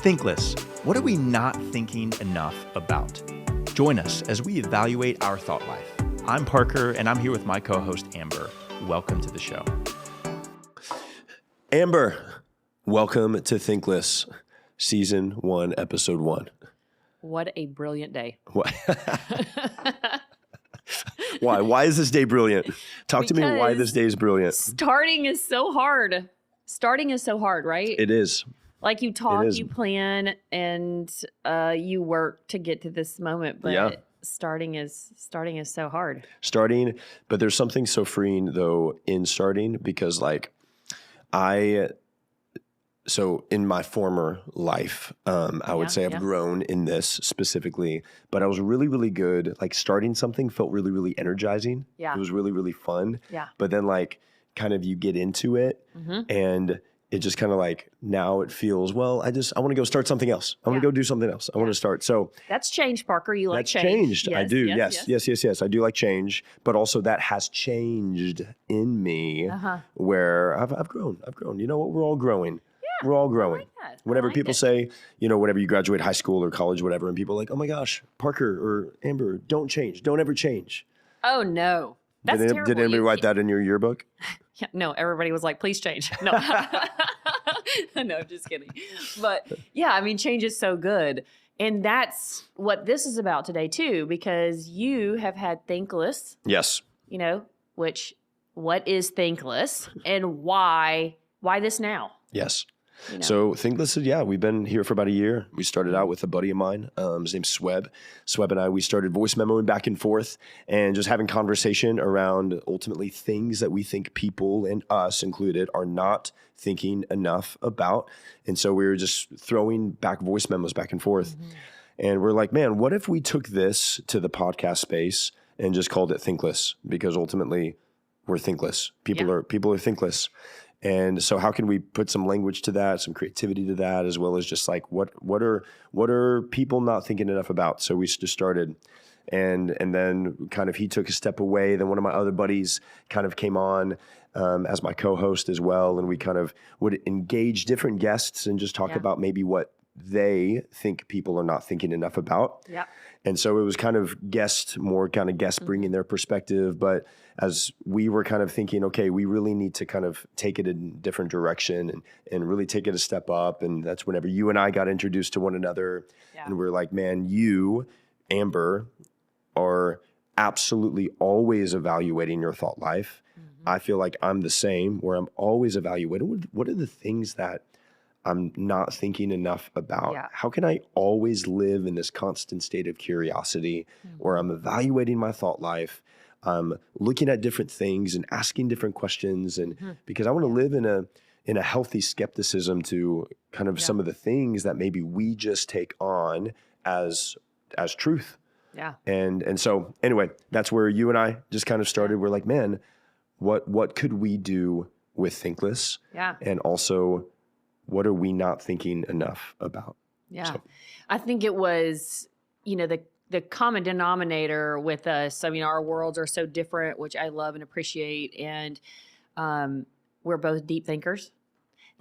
Thinkless. What are we not thinking enough about? Join us as we evaluate our thought life. I'm Parker, and I'm here with my co-host, Amber. Welcome to the show. Amber, welcome to Thinkless, Season 1, Episode 1. What a brilliant day. What? Why? Why is this day brilliant? Talk to me why this day is brilliant. Starting is so hard. Starting is so hard, right? It is. Like you talk, you plan, and you work to get to this moment, but starting is so hard. But there's something so freeing though in starting, because so in my former life, I would say I've grown in this specifically, but I was really, really good. Like starting something felt really, really energizing. Yeah. It was really, really fun. Yeah. But then kind of you get into it and it just kind of now it feels, well, I want to go start something else. I want to go do something else. I want to start. So that's changed, Parker. You like change. That's changed. Yes, I do. Yes. I do like change, but also that has changed in me where I've grown. You know what? We're all growing. Yeah, we're all growing. I like that. Whenever people say, whenever you graduate high school or college, whatever, and people are like, oh my gosh, Parker or Amber, don't change. Don't ever change. Oh, no. That's terrible. Did anybody write that in your yearbook? Yeah, no, everybody was like, please change. No, no, just kidding. But yeah, I mean, change is so good. And that's what this is about today too, because you have had Thinkless. Yes. What is Thinkless and why this now? Yes. So Thinkless, we've been here for about a year. We started out with a buddy of mine. His name's Sweb. Sweb and I, we started voice memoing back and forth and just having conversation around ultimately things that we think people, and us included, are not thinking enough about. And so we were just throwing back voice memos back and forth. And we're like, man, what if we took this to the podcast space and just called it Thinkless? Because ultimately we're thinkless. People are thinkless. And so how can we put some language to that, some creativity to that, as well as just what are people not thinking enough about? So we just started, and then kind of he took a step away. Then one of my other buddies kind of came on as my co-host as well. And we kind of would engage different guests and just talk about maybe what they think people are not thinking enough about. Yeah. And so it was kind of guests bringing their perspective. But as we were kind of thinking, okay, we really need to kind of take it in a different direction and really take it a step up. And that's whenever you and I got introduced to one another. Yeah. And we're like, man, you, Amber, are absolutely always evaluating your thought life. I feel like I'm the same, where I'm always evaluating. What are the things that I'm not thinking enough about? Yeah. How can I always live in this constant state of curiosity where I'm evaluating my thought life, looking at different things and asking different questions, and because I want to live in a healthy skepticism to kind of some of the things that maybe we just take on as truth. Yeah. And so anyway, that's where you and I just kind of started. We're like, man, what could we do with Thinkless? Yeah. And also, what are we not thinking enough about? Yeah. So. I think it was, the common denominator with us. I mean, our worlds are so different, which I love and appreciate. And we're both deep thinkers.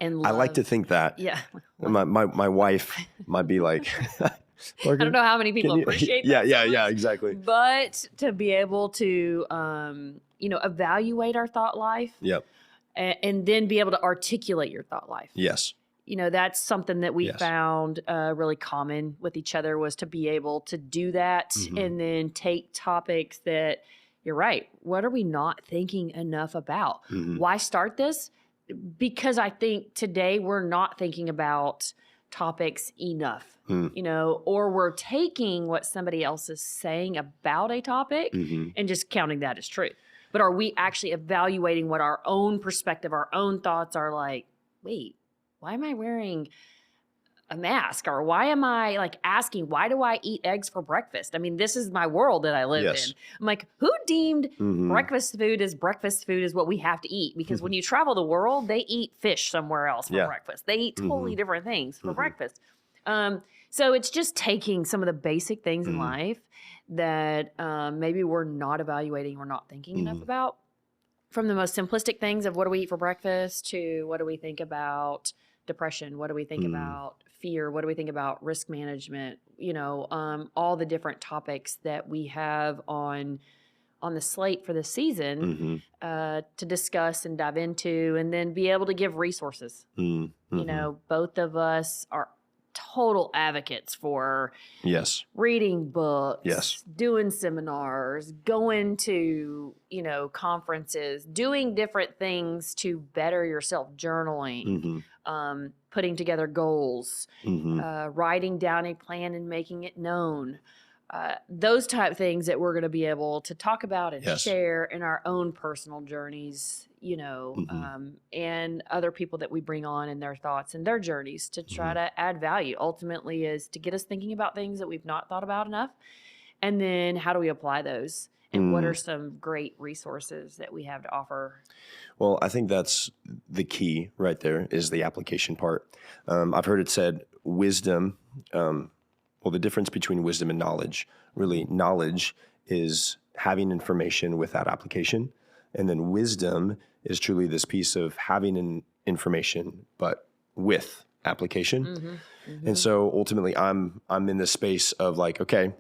And I like to think that. Yeah. My wife might be like, I don't know how many people appreciate that. Yeah, exactly. But to be able to, evaluate our thought life. Yep. And then be able to articulate your thought life. Yes. That's something that we found really common with each other, was to be able to do that and then take topics that, you're right, what are we not thinking enough about? Why start this? Because I think today we're not thinking about topics enough, or we're taking what somebody else is saying about a topic and just counting that as truth. But are we actually evaluating what our own perspective, our own thoughts are like? Wait, why am I wearing a mask? Or why am I asking, why do I eat eggs for breakfast? I mean, this is my world that I live in. I'm like, who deemed breakfast food is what we have to eat? Because when you travel the world, they eat fish somewhere else for breakfast. They eat totally different things for breakfast. So it's just taking some of the basic things in life that maybe we're not evaluating, we're not thinking enough about. From the most simplistic things of what do we eat for breakfast to what do we think about depression? What do we think about fear? What do we think about risk management? All the different topics that we have on the slate for the season to discuss and dive into, and then be able to give resources. Both of us are total advocates for reading books, doing seminars, going to, conferences, doing different things to better yourself, journaling, putting together goals, writing down a plan and making it known. Those type of things that we're going to be able to talk about and share in our own personal journeys, and other people that we bring on and their thoughts and their journeys to try to add value. Ultimately is to get us thinking about things that we've not thought about enough. And then how do we apply those? And what are some great resources that we have to offer? Well, I think that's the key right there is the application part. I've heard it said wisdom, the difference between wisdom and knowledge, really knowledge is having information without application. And then wisdom is truly this piece of having an information, but with application. And so ultimately I'm in this space of like, okay,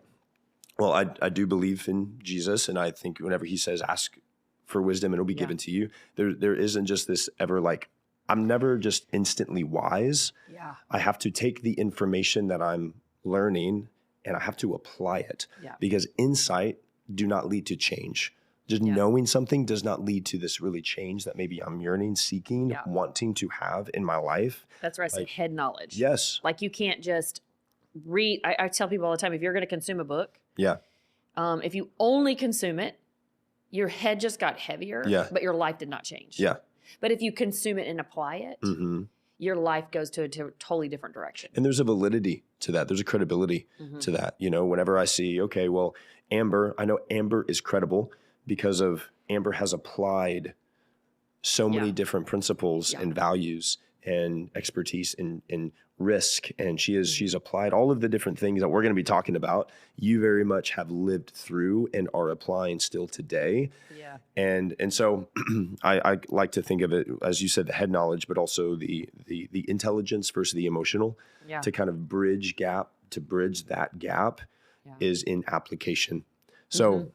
well, I do believe in Jesus. And I think whenever he says, ask for wisdom and it'll be given to you, there isn't just this ever like, I'm never just instantly wise. Yeah. I have to take the information that I'm learning and I have to apply it because insight do not lead to change. Just knowing something does not lead to this really change that maybe I'm yearning, seeking, wanting to have in my life. That's where I say head knowledge. Yes. Like you can't just read. I tell people all the time, if you're going to consume a book, if you only consume it, your head just got heavier, but your life did not change. Yeah. But if you consume it and apply it, your life goes to a totally different direction. And there's a validity to that. There's a credibility to that. Whenever I see, okay, well, Amber, I know Amber is credible because of Amber has applied so many different principles and values and expertise in risk. And she's applied all of the different things that we're going to be talking about. You very much have lived through and are applying still today. Yeah. And so I like to think of it, as you said, the head knowledge, but also the intelligence versus the emotional to kind of bridge that gap is in application. So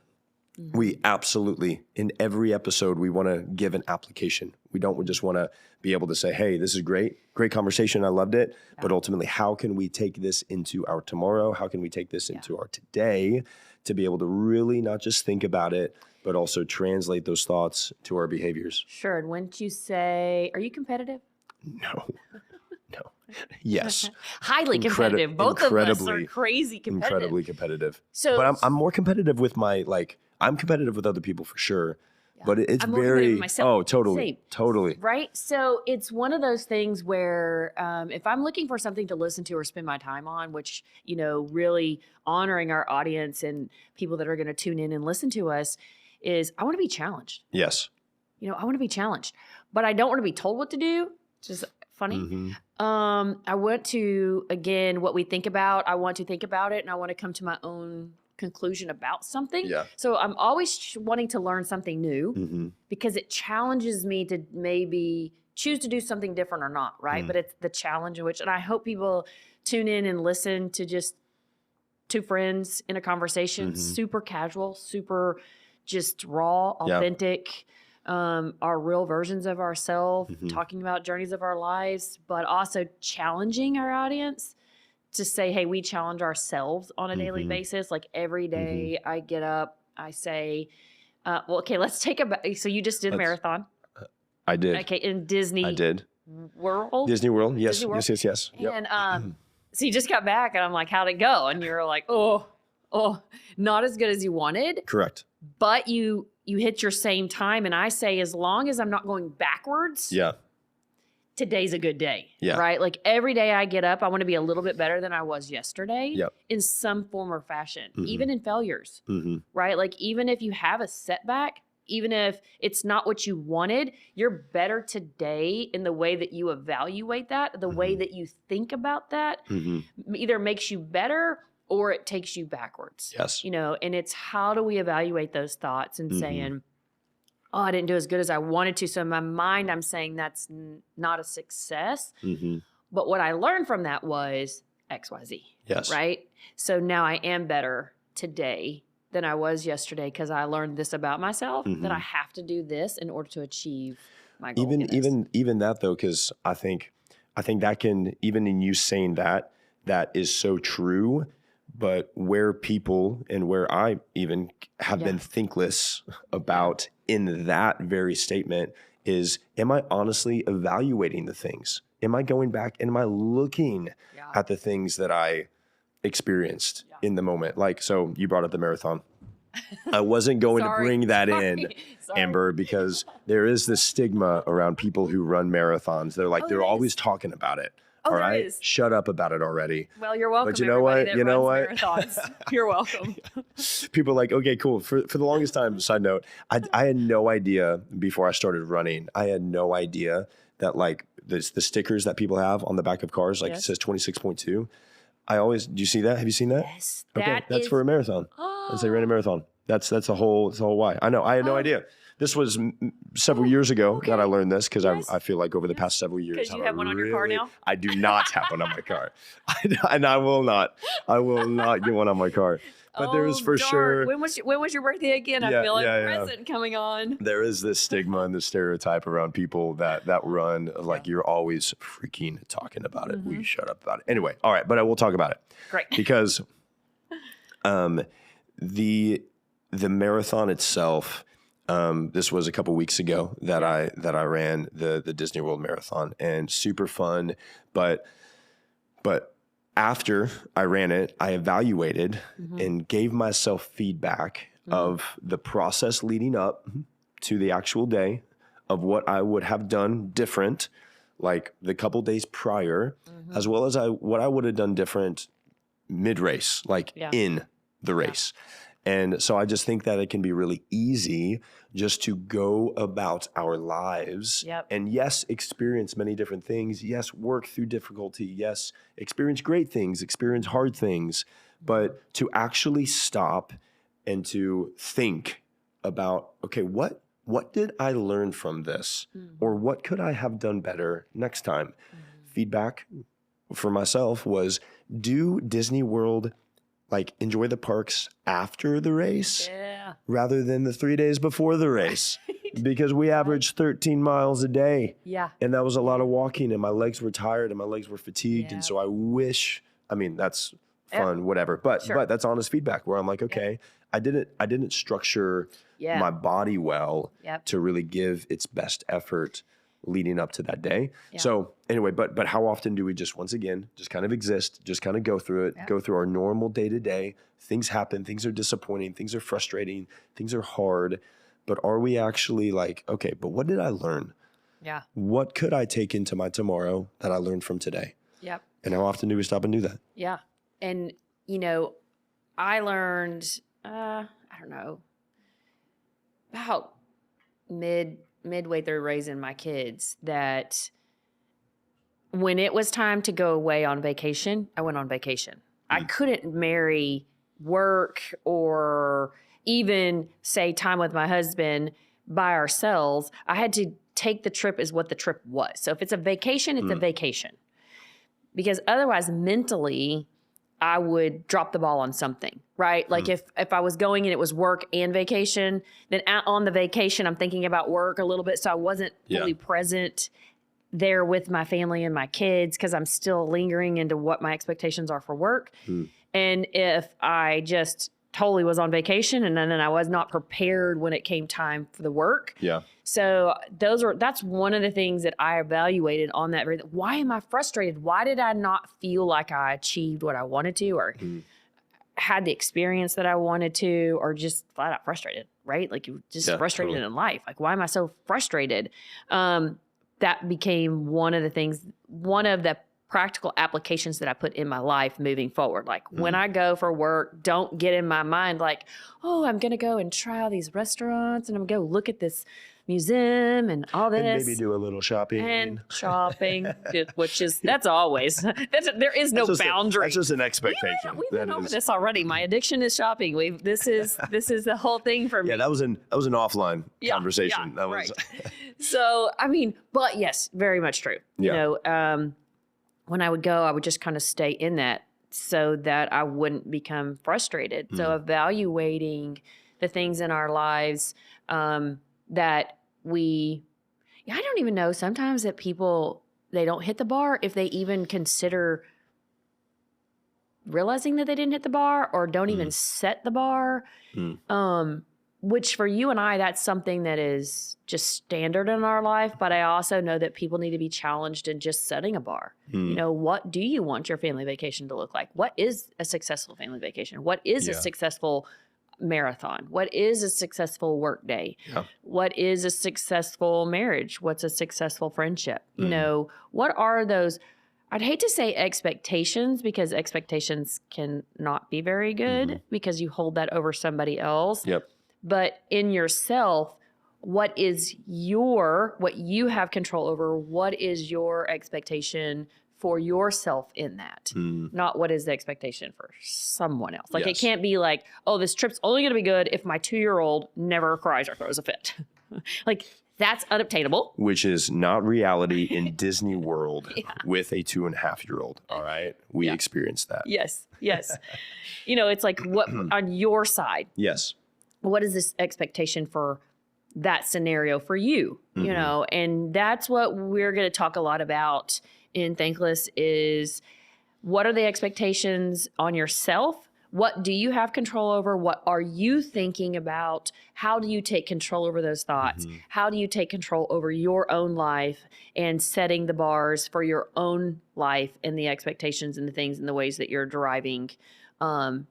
we absolutely, in every episode, we want to give an application. We don't just want to be able to say, hey, this is great conversation. I loved it. Yeah. But ultimately, how can we take this into our tomorrow? How can we take this into our today to be able to really not just think about it, but also translate those thoughts to our behaviors? Sure. And wouldn't you say, are you competitive? No. Yes. Highly competitive. Both of us are crazy competitive. Incredibly competitive. So, but I'm more competitive with I'm competitive with other people for sure. Yeah. But it's I'm very, myself. Totally. Right. So it's one of those things where if I'm looking for something to listen to or spend my time on, which, really honoring our audience and people that are going to tune in and listen to us is I want to be challenged. Yes. I want to be challenged, but I don't want to be told what to do. It's just funny. I want to, again, what we think about, I want to think about it and I want to come to my own conclusion about something. Yeah. So I'm always wanting to learn something new because it challenges me to maybe choose to do something different or not, right? But it's the challenge in which, and I hope people tune in and listen to just two friends in a conversation, super casual, super just raw, authentic, our real versions of ourselves, talking about journeys of our lives, but also challenging our audience to say, hey, we challenge ourselves on a daily basis. Like every day I get up, I say, let's take so you just did a marathon. I did. Okay, in Disney. I did. World? Disney World, yes. Disney World? Yes. And so you just got back and I'm like, how'd it go? And you're like, oh, not as good as you wanted. Correct. But you hit your same time. And I say, as long as I'm not going backwards. Yeah. Today's a good day, right? Like every day I get up, I want to be a little bit better than I was yesterday in some form or fashion, even in failures, right? Like even if you have a setback, even if it's not what you wanted, you're better today in the way that you evaluate that, the way that you think about that either makes you better or it takes you backwards. Yes. And it's how do we evaluate those thoughts and saying, oh, I didn't do as good as I wanted to. So in my mind, I'm saying that's not a success. But what I learned from that was XYZ. Yes. Right? So now I am better today than I was yesterday because I learned this about myself, that I have to do this in order to achieve my goal. Even that though, because I think that can, even in you saying that is so true. But where people and where I even have been thinkless about in that very statement is, am I honestly evaluating the things? Am I going back and am I looking at the things that I experienced in the moment? Like, so you brought up the marathon. I wasn't going to bring that in, Amber, because there is this stigma around people who run marathons. They're like, they're always talking about it. All right, shut up about it already. Well, you're welcome. But you know what? Marathons. You're welcome. People are like, okay, cool. For the longest time, side note, I had no idea before I started running. I had no idea that like the stickers that people have on the back of cars, like it says 26.2. Do you see that? Have you seen that? Yes. Okay, that's for a marathon. As they ran a marathon. That's the whole why. I know. I had no idea. This was several years ago that I learned this because I feel like over the past several years. Because you have one on your car now? I do not have one on my car. And I will not. I will not get one on my car. But there is for sure. When was your birthday again? I feel like a present coming on. There is this stigma and this stereotype around people that run, like you're always freaking talking about it. Will you shut up about it? Anyway, all right, but I will talk about it. Great. Because the marathon itself, this was a couple weeks ago that I ran the Disney World Marathon, and super fun. But after I ran it, I evaluated and gave myself feedback of the process leading up to the actual day, of what I would have done different, like the couple days prior, as well as what I would have done different mid-race, like in the race. And so I just think that it can be really easy just to go about our lives and yes, experience many different things. Yes, work through difficulty. Yes, experience great things, experience hard things, but to actually stop and to think about, okay, what did I learn from this? Or what could I have done better next time? Feedback for myself was, do Disney World like enjoy the parks after the race rather than the 3 days before the race, because we averaged 13 miles a day. Yeah. And that was a lot of walking, and my legs were tired and my legs were fatigued. And so I mean, that's fun, whatever. But that's honest feedback where I'm like, okay, I didn't structure my body well to really give its best effort leading up to that day. So anyway, but how often do we just, once again, just kind of exist, just kind of go through it, go through our normal day to day. Things happen, things are disappointing, things are frustrating, things are hard. But are we actually like, okay, but what did I learn? Yeah. What could I take into my tomorrow that I learned from today? Yep. And how often do we stop and do that? Yeah. And, I learned, I don't know, about midway through raising my kids, that when it was time to go away on vacation, I went on vacation. I couldn't marry work or even say time with my husband by ourselves. I had to take the trip as what the trip was. So if it's a vacation, it's a vacation. Because otherwise, mentally, I would drop the ball on something, right? Like if I was going and it was work and vacation, then on the vacation, I'm thinking about work a little bit. So I wasn't fully present there with my family and my kids because I'm still lingering into what my expectations are for work. And if I just totally was on vacation and then I was not prepared when it came time for the work. Yeah. So that's one of the things that I evaluated on that. Why am I frustrated? Why did I not feel like I achieved what I wanted to, or had the experience that I wanted to, or just flat out frustrated, right? Like you just frustrated in life. Like, why am I so frustrated? That became one of the practical applications that I put in my life moving forward. Like when I go for work, don't get in my mind like, oh, I'm going to go and try all these restaurants and I'm going to go look at this museum and all this. And maybe do a little shopping. That's always, there is no boundary. That's just an expectation. We've been over this already. My addiction is shopping. This is the whole thing for me. Yeah, that was an offline conversation. Right. So, I mean, but yes, very much true. when I would go, I would just kind of stay in that so that I wouldn't become frustrated. So evaluating the things in our lives that I don't even know sometimes that people, they don't hit the bar if they even consider realizing that they didn't hit the bar or don't even set the bar. Which for you and I, that's something that is just standard in our life. But I also know that people need to be challenged in just setting a bar. You know, what do you want your family vacation to look like? What is a successful family vacation? What is a successful marathon? What is a successful work day? What is a successful marriage? What's a successful friendship? You know, what are those? I'd hate to say expectations, because expectations can not be very good because you hold that over somebody else. But in yourself, what you have control over? What is your expectation for yourself in that? Not what is the expectation for someone else. Like it can't be like, oh, this trip's only going to be good if my 2-year-old never cries or throws a fit. Like that's unobtainable. Which is not reality in Disney World with a 2.5-year-old. All right. We experienced that. Yes. You know, it's like what on your side. Yes. What is this expectation for that scenario for you? You know, and that's what we're going to talk a lot about in Thankless is what are the expectations on yourself? What do you have control over? What are you thinking about? How do you take control over those thoughts? How do you take control over your own life and setting the bars for your own life and the expectations and the things and the ways that you're deriving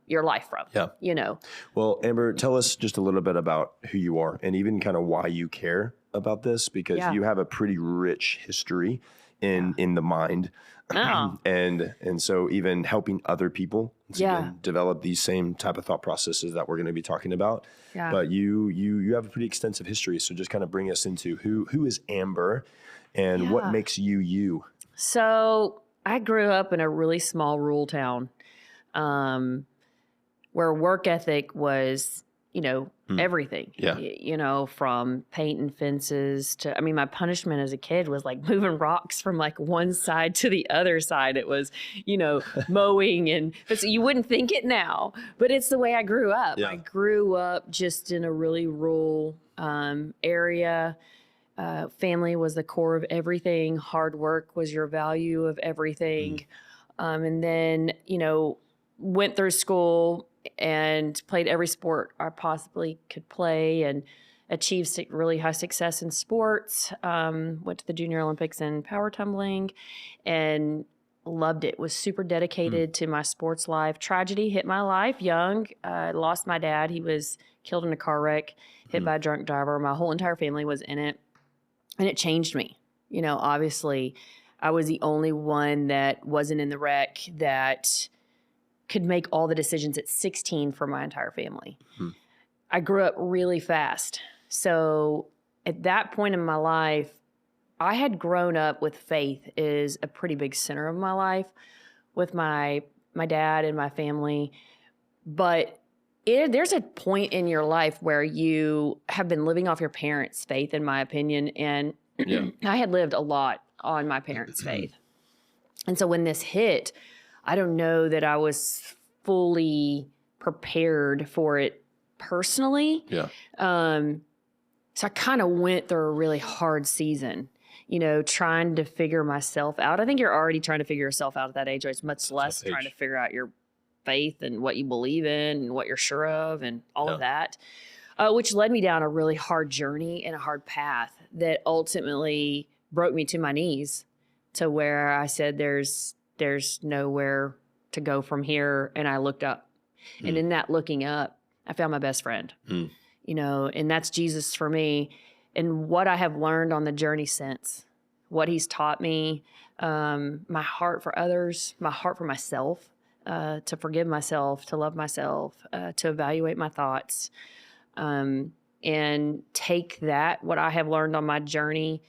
your life from, you know? Well, Amber, tell us just a little bit about who you are and even kind of why you care about this, because you have a pretty rich history in the mind. And so even helping other people develop these same type of thought processes that we're going to be talking about. But you have a pretty extensive history. So just kind of bring us into who is Amber and what makes you you. So I grew up in a really small rural town where work ethic was, you know, everything, you know, from painting fences to, I mean, my punishment as a kid was like moving rocks from like one side to the other side. It was, you know, mowing but so you wouldn't think it now, but it's the way I grew up. I grew up just in a really rural area. Family was the core of everything. Hard work was your value of everything. And then, you know, went through school and played every sport I possibly could play and achieved really high success in sports. Went to the Junior Olympics in power tumbling and loved it. Was super dedicated to my sports life. Tragedy hit my life young. I lost my dad. He was killed in a car wreck, hit by a drunk driver. My whole entire family was in it. And it changed me. You know, obviously, I was the only one that wasn't in the wreck that could make all the decisions at 16 for my entire family. I grew up really fast. So at that point in my life, I had grown up with faith as a pretty big center of my life with my dad and my family. But there's a point in your life where you have been living off your parents' faith, in my opinion. And I had lived a lot on my parents' faith. And so when this hit, I don't know that I was fully prepared for it personally. So I kind of went through a really hard season, you know, trying to figure myself out. I think you're already trying to figure yourself out at that age. It's much less trying to figure out your faith and what you believe in and what you're sure of and all of that, which led me down a really hard journey and a hard path that ultimately broke me to my knees to where I said, there's nowhere to go from here. And I looked up. And in that looking up, I found my best friend, you know, and that's Jesus for me. And what I have learned on the journey since, what he's taught me, my heart for others, my heart for myself, to forgive myself, to love myself, to evaluate my thoughts, and take that, what I have learned on my journey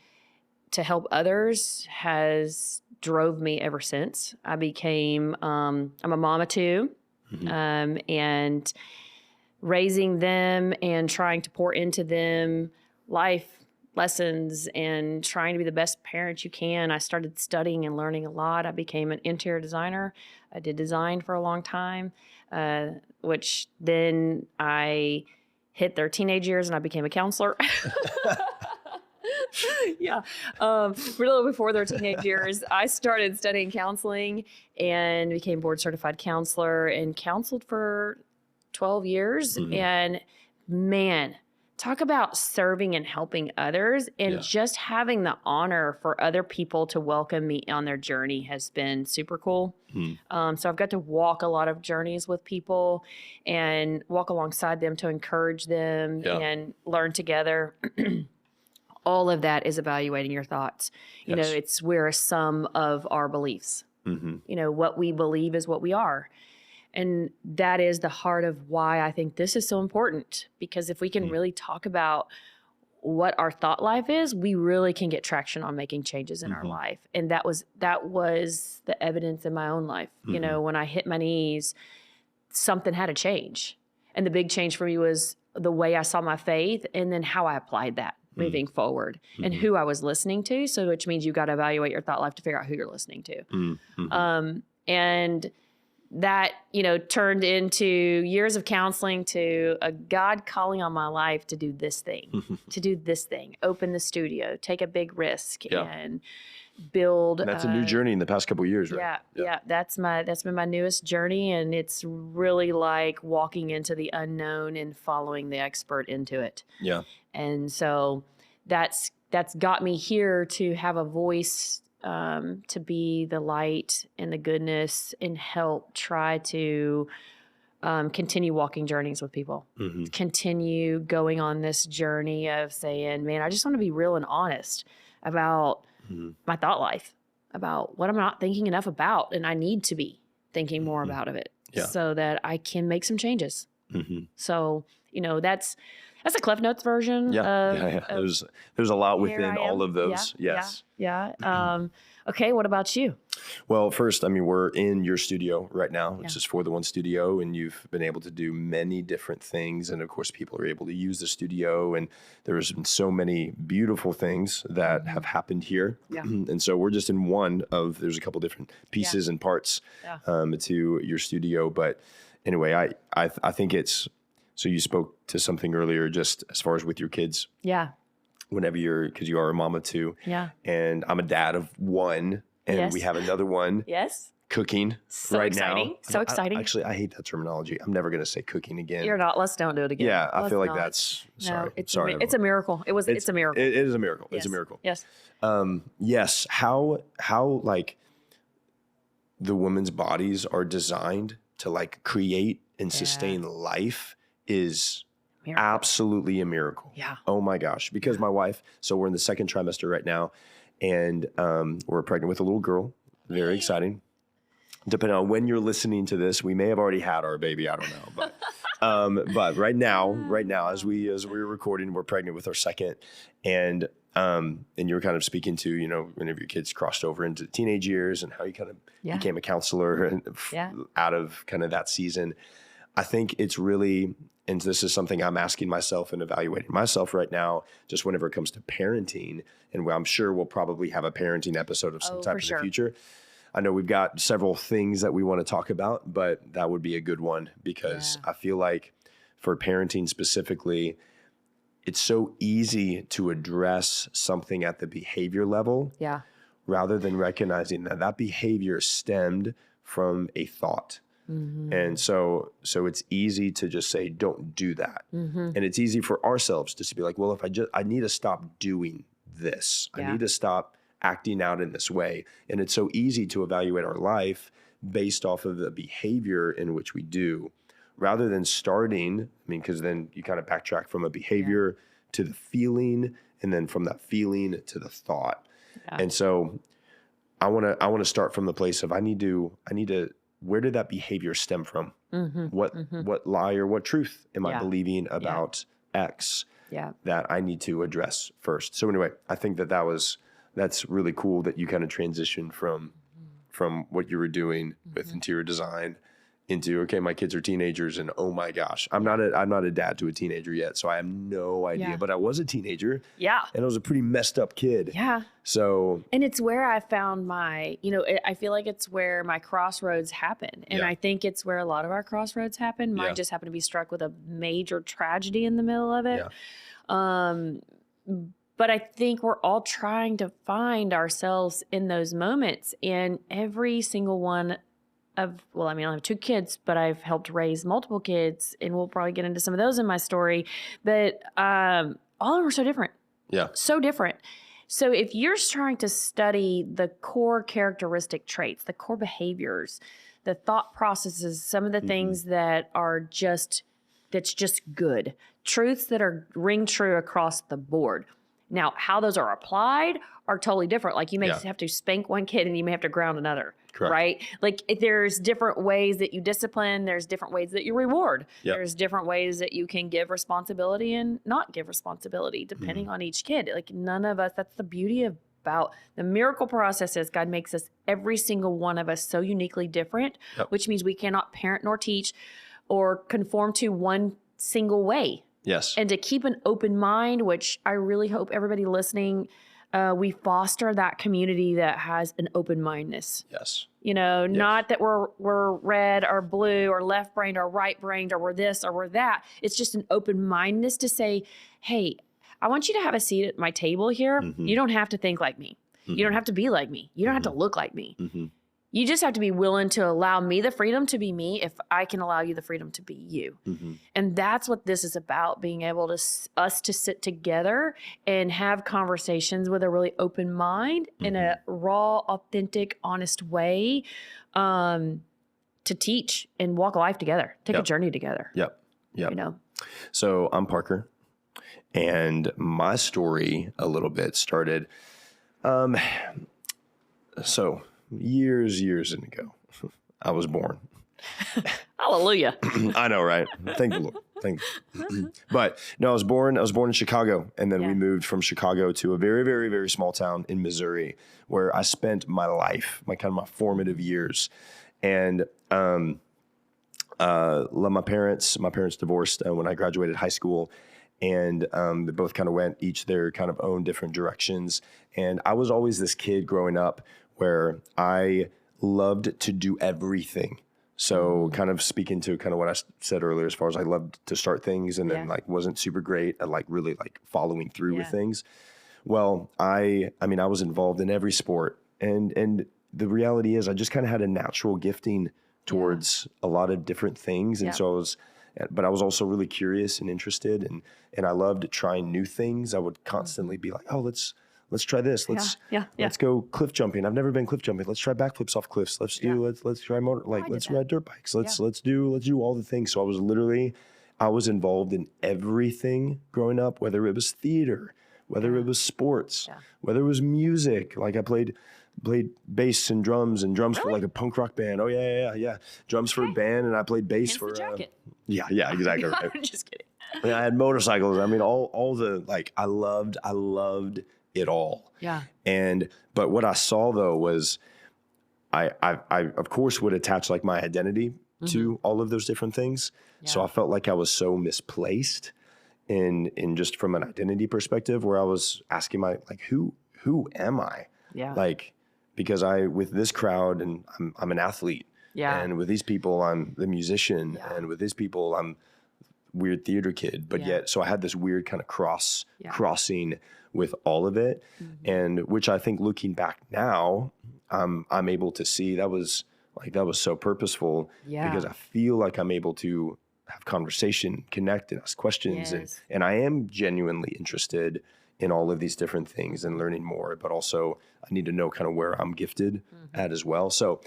to help others has drove me ever since. I became, I'm a mom of two, and raising them and trying to pour into them life lessons and trying to be the best parent you can, I started studying and learning a lot. I became an interior designer. I did design for a long time, which then I hit their teenage years and I became a counselor. Yeah. Really before their teenage years, I started studying counseling and became board certified counselor and counseled for 12 years. And man, talk about serving and helping others, and just having the honor for other people to welcome me on their journey has been super cool. So I've got to walk a lot of journeys with people and walk alongside them to encourage them and learn together. All of that is evaluating your thoughts. You know, we're a sum of our beliefs. You know, what we believe is what we are. And that is the heart of why I think this is so important, because if we can really talk about what our thought life is, we really can get traction on making changes in our life. And that was the evidence in my own life. You know, when I hit my knees, something had to change. And the big change for me was the way I saw my faith and then how I applied that moving forward and who I was listening to. So which means you've got to evaluate your thought life to figure out who you're listening to. And that, you know, turned into years of counseling to a God calling on my life to do this thing, open the studio, take a big risk and build. And that's a new journey in the past couple of years, right? Yeah. That's been my newest journey. And it's really like walking into the unknown and following the expert into it. Yeah. And so that's got me here to have a voice, to be the light and the goodness and help try to continue walking journeys with people, continue going on this journey of saying, man, I just want to be real and honest about my thought life, about what I'm not thinking enough about. And I need to be thinking more about it so that I can make some changes. So, you know, that's a Cliff Notes version. There's a lot within all of those. Okay, what about you? Well, first, I mean, we're in your studio right now, which is For the One Studio, and you've been able to do many different things. And of course, people are able to use the studio, and there's been so many beautiful things that have happened here. And so we're just in there's a couple different pieces and parts to your studio. But anyway, I think so you spoke to something earlier, just as far as with your kids. Whenever because you are a mom of two. And I'm a dad of one, and we have another one. Cooking right now. So exciting. Actually, I hate that terminology. I'm never going to say cooking again. You're not. Let's don't do it again. I feel like that's sorry. It's a miracle. It's a miracle. It is a miracle. It's a miracle. Yes. How like the women's bodies are designed to like create and sustain life is absolutely a miracle. Oh my gosh. Because my wife, so we're in the second trimester right now, and we're pregnant with a little girl. Very exciting. Depending on when you're listening to this, we may have already had our baby. I don't know, but right now, as we're recording, we're pregnant with our second, and you're kind of speaking to, you know, whenever your kids crossed over into teenage years and how you kind of became a counselor and out of kind of that season. I think it's really, and this is something I'm asking myself and evaluating myself right now, just whenever it comes to parenting, and I'm sure we'll probably have a parenting episode of some type in the future. I know we've got several things that we want to talk about, but that would be a good one because I feel like for parenting specifically, it's so easy to address something at the behavior level rather than recognizing that behavior stemmed from a thought. And so it's easy to just say, don't do that. And it's easy for ourselves just to be like, well, if I need to stop doing this, I need to stop acting out in this way. And it's so easy to evaluate our life based off of the behavior in which we do, rather than starting, because then you kind of backtrack from a behavior to the feeling, and then from that feeling to the thought. And so I want to start from the place of I need to where did that behavior stem from? What lie or what truth am I believing about X that I need to address first? So anyway, I think that's really cool that you kind of transitioned from what you were doing with interior design into, okay, my kids are teenagers and oh my gosh, I'm not a dad to a teenager yet. So I have no idea, but I was a teenager. Yeah. And I was a pretty messed up kid. Yeah. So. And it's where I found my, I feel like it's where my crossroads happen. And I think it's where a lot of our crossroads happen. Mine just happened to be struck with a major tragedy in the middle of it. Yeah. But I think we're all trying to find ourselves in those moments. And every single one I only have 2 kids, but I've helped raise multiple kids, and we'll probably get into some of those in my story. But all of them are so different. Yeah. So different. So if you're trying to study the core characteristic traits, the core behaviors, the thought processes, some of the things that are that's just good, truths that ring true across the board. Now, how those are applied are totally different. Like you may have to spank one kid and you may have to ground another. Correct. Right? Like there's different ways that you discipline. There's different ways that you reward. Yep. There's different ways that you can give responsibility and not give responsibility depending on each kid. Like none of us, that's the beauty about the miracle process is God makes us, every single one of us, so uniquely different, which means we cannot parent nor teach or conform to one single way. Yes. And to keep an open mind, which I really hope everybody listening, we foster that community that has an open-mindedness. Yes. Not that we're red or blue or left-brained or right-brained or we're this or we're that. It's just an open-mindedness to say, hey, I want you to have a seat at my table here. You don't have to think like me. You don't have to be like me. You don't have to look like me. You just have to be willing to allow me the freedom to be me if I can allow you the freedom to be you. And that's what this is about, being able to us to sit together and have conversations with a really open mind in a raw, authentic, honest way to teach and walk a life together, take a journey together. Yep. So I'm Parker, and my story a little bit started years ago, I was born. Hallelujah. I know, right? Thank the Lord. But no, I was born in Chicago, and then we moved from Chicago to a very, very, very small town in Missouri, where I spent my life, my formative years. And my parents divorced when I graduated high school, and they both kind of went each their kind of own different directions. And I was always this kid growing up where I loved to do everything. So kind of speaking to kind of what I said earlier, as far as I loved to start things and then wasn't super great at really following through with things. Well, I was involved in every sport, and the reality is I just kind of had a natural gifting towards a lot of different things. And so I was also really curious and interested, and I loved trying new things. I would constantly be like, oh, let's try this. Let's go cliff jumping. I've never been cliff jumping. Let's try backflips off cliffs. Let's try let's ride dirt bikes. Let's do all the things. So I was involved in everything growing up, whether it was theater, whether it was sports, whether it was music. Like I played bass and drums for like a punk rock band. Oh yeah. Drums for a band, and I played bass for exactly. Right. I'm just kidding. I had motorcycles. I mean, all the I loved it all. Yeah. But what I saw though was I of course would attach my identity to all of those different things. Yeah. So I felt like I was so misplaced in just from an identity perspective, where I was asking who am I? Yeah. Because with this crowd, and I'm an athlete. Yeah. And with these people I'm the musician. Yeah. And with these people I'm weird theater kid. But yet so I had this weird kind of crossing with all of it. And which I think, looking back now, I'm able to see that was so purposeful, because I feel like I'm able to have conversation, connect, and ask questions. And I am genuinely interested in all of these different things and learning more, but also I need to know kind of where I'm gifted at as well. So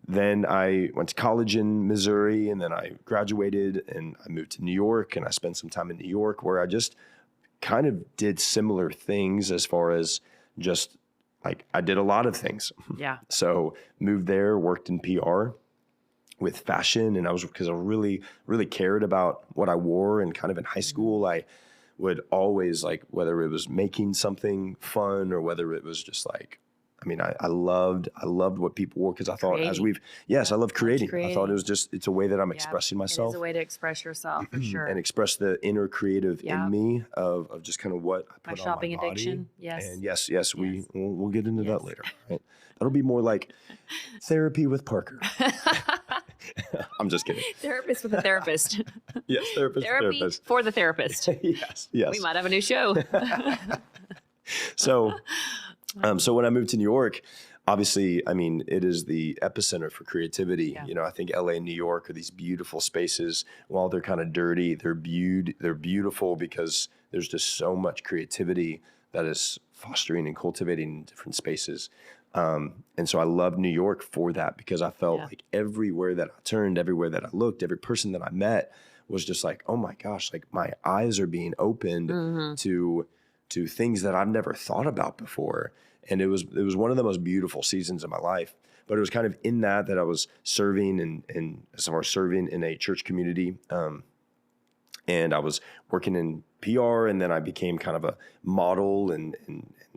then I went to college in Missouri, and then I graduated and I moved to New York, and I spent some time in New York where I just kind of did similar things, as far as just I did a lot of things. Yeah. So moved there, worked in PR with fashion, and because I really, really cared about what I wore. And kind of in high school, I would always whether it was making something fun or whether it was just I mean, I loved what people wore because I thought I love creating. I thought it was it's a way that I'm expressing myself. It is a way to express yourself for sure. And express the inner creative in me of just kind of what I put on my shopping addiction. Yes. And yes, we'll get into that later. Right? That'll be more like therapy with Parker. I'm just kidding. Therapist with a therapist. Yes, Therapy for the therapist. Yes. We might have a new show. So when I moved to New York, obviously, I mean, it is the epicenter for creativity. Yeah. You know, I think LA and New York are these beautiful spaces. While they're kind of dirty, they're beautiful because there's just so much creativity that is fostering and cultivating in different spaces. And so I love New York for that because I felt like everywhere that I turned, everywhere that I looked, every person that I met was just like, oh my gosh, like my eyes are being opened to things that I've never thought about before. And it was one of the most beautiful seasons of my life. But it was kind of in that I was serving in a church community. And I was working in PR, and then I became kind of a model, and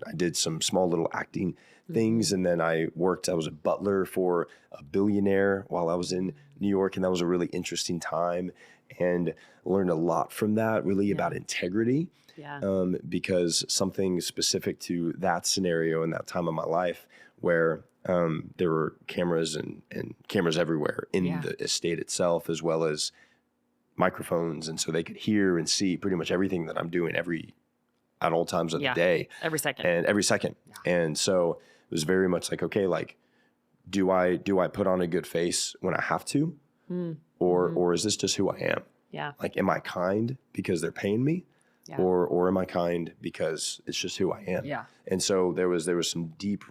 I did some small little acting things. And then I was a butler for a billionaire while I was in New York. And that was a really interesting time, and learned a lot from that, really about integrity. Yeah. Because something specific to that scenario in that time of my life where there were cameras and cameras everywhere in the estate itself, as well as microphones. And so they could hear and see pretty much everything that I'm doing at all times of the day. Every second. Yeah. And so it was very much like, okay, like, do I put on a good face when I have to? Or is this just who I am? Yeah. Like, am I kind because they're paying me? Yeah. Or am I kind because it's just who I am? Yeah. And so there was some deep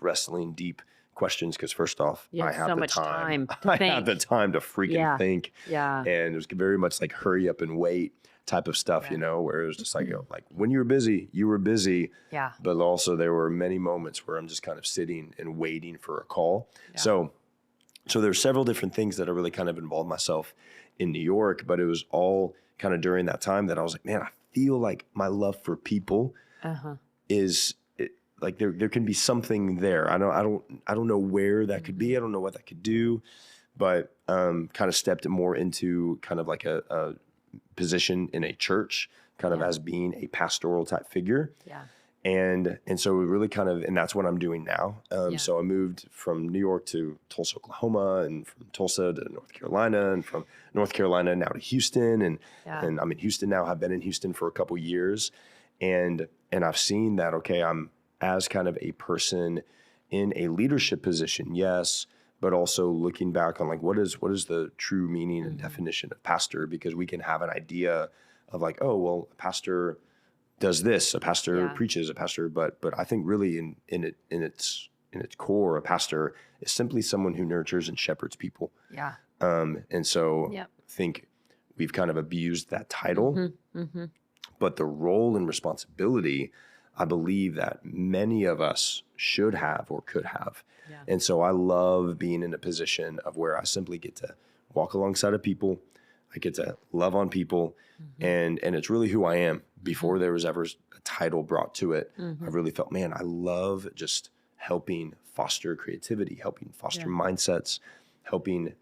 questions because first off, I have so the much time. to I think. have the time to freaking think. Yeah. And it was very much like hurry up and wait type of stuff, you know, where it was just like, like when you were busy. Yeah. But also there were many moments where I'm just kind of sitting and waiting for a call. Yeah. So there's several different things that I really kind of involved myself in New York, but it was all kind of during that time that I was like, man, I feel like my love for people is like there can be something there. I don't know where that could be. I don't know what that could do, but kind of stepped more into kind of like a position in a church, kind of as being a pastoral type figure. Yeah. And so we really kind of, and that's what I'm doing now. So I moved from New York to Tulsa, Oklahoma, and from Tulsa to North Carolina, and from North Carolina now to Houston. And I'm in Houston now. I've been in Houston for a couple years, and I've seen that, okay, I'm as kind of a person in a leadership position, yes, but also looking back on like, what is the true meaning and definition of pastor? Because we can have an idea of like, oh, well, a pastor does this, a pastor preaches, a pastor, but I think really in its core, a pastor is simply someone who nurtures and shepherds people. Yeah. And so I think we've kind of abused that title, but the role and responsibility, I believe that many of us should have or could have. Yeah. And so I love being in a position of where I simply get to walk alongside of people. I get to love on people, and it's really who I am. Before there was ever a title brought to it, I really felt, man, I love just helping foster creativity, helping foster mindsets,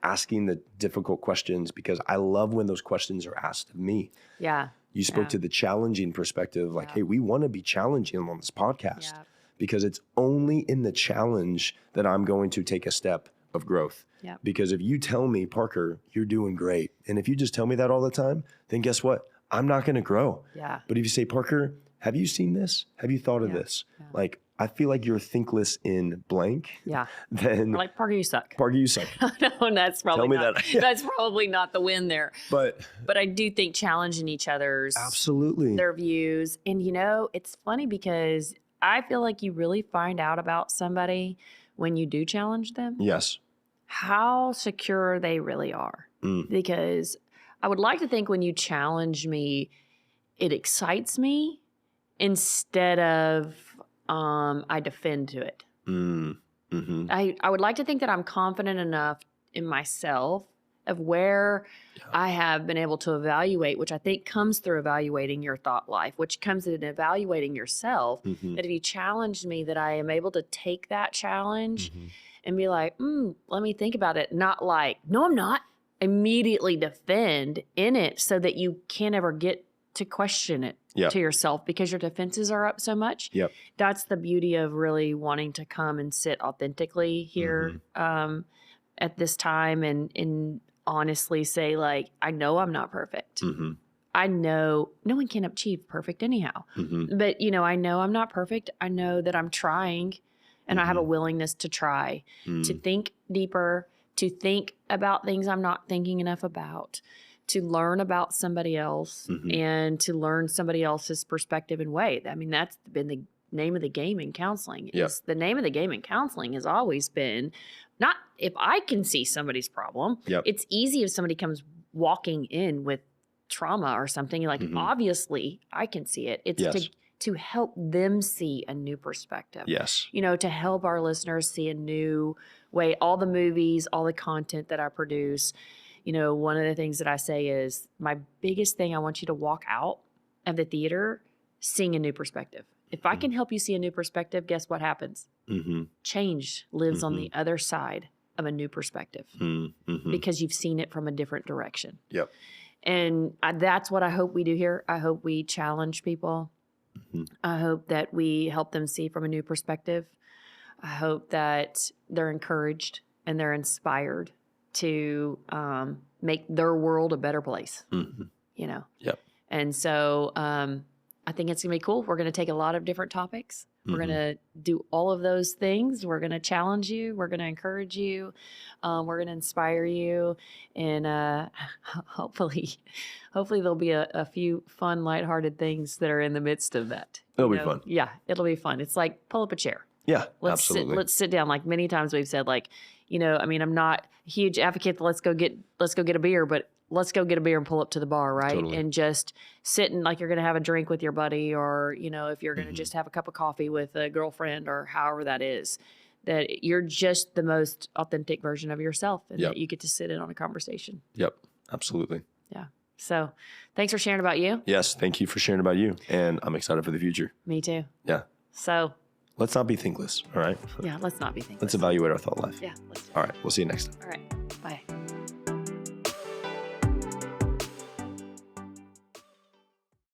asking the difficult questions, because I love when those questions are asked of me. Yeah. You spoke to the challenging perspective, like, hey, we want to be challenging on this podcast because it's only in the challenge that I'm going to take a step of growth. Yep. Because if you tell me, Parker, you're doing great, and if you just tell me that all the time, then guess what? I'm not going to grow. Yeah. But if you say, Parker, have you seen this? Have you thought of this? Yeah. Like, I feel like you're thinkless in blank. Yeah. Then or like, Parker, you suck. Parker, you suck. No, that's probably that's probably not the win there. But I do think challenging each other's their views. And you know, it's funny because I feel like you really find out about somebody when you do challenge them. Yes. How secure they really are. Because I would like to think when you challenge me, it excites me instead of I defend to it. I would like to think that I'm confident enough in myself of where I have been able to evaluate, which I think comes through evaluating your thought life, which comes in evaluating yourself, that if you challenged me, that I am able to take that challenge and be like, let me think about it. Not like, no, I'm not. Immediately defend in it so that you can't ever get to question it to yourself because your defenses are up so much. That's the beauty of really wanting to come and sit authentically here at this time and honestly say, like, I know I'm not perfect. I know no one can achieve perfect anyhow. But, I know I'm not perfect. I know that I'm trying and I have a willingness to try, to think deeper, to think about things I'm not thinking enough about, to learn about somebody else and to learn somebody else's perspective and way. I mean, that's been the name of the game in counseling. The name of the game in counseling has always been not if I can see somebody's problem. It's easy if somebody comes walking in with trauma or something. You're like, obviously I can see it. It's to help them see a new perspective. To help our listeners see a new way. All the movies, all the content that I produce, one of the things that I say is my biggest thing, I want you to walk out of the theater seeing a new perspective. If I can help you see a new perspective, guess what happens? Change lives on the other side of a new perspective because you've seen it from a different direction. And that's what I hope we do here. I hope we challenge people. I hope that we help them see from a new perspective. I hope that they're encouraged and they're inspired to make their world a better place, And so I think it's going to be cool. We're going to take a lot of different topics. We're going to do all of those things. We're going to challenge you. We're going to encourage you. We're going to inspire you. And hopefully there'll be a few fun, lighthearted things that are in the midst of that. It'll be fun. Yeah, it'll be fun. It's like pull up a chair. Absolutely. Let's sit down. Like many times we've said, like, I'm not a huge advocate. Let's go get a beer, but let's go get a beer and pull up to the bar, right? Totally. And just sitting like you're going to have a drink with your buddy, or if you're going to just have a cup of coffee with a girlfriend, or however that is, that you're just the most authentic version of yourself, and that you get to sit in on a conversation. Absolutely. Yeah. So, thanks for sharing about you. Yes, thank you for sharing about you, and I'm excited for the future. Me too. Yeah. So. Let's not be thinkless, all right? Yeah, let's not be thinkless. Let's evaluate our thought life. Yeah, let's do it. All right, we'll see you next time. All right, bye.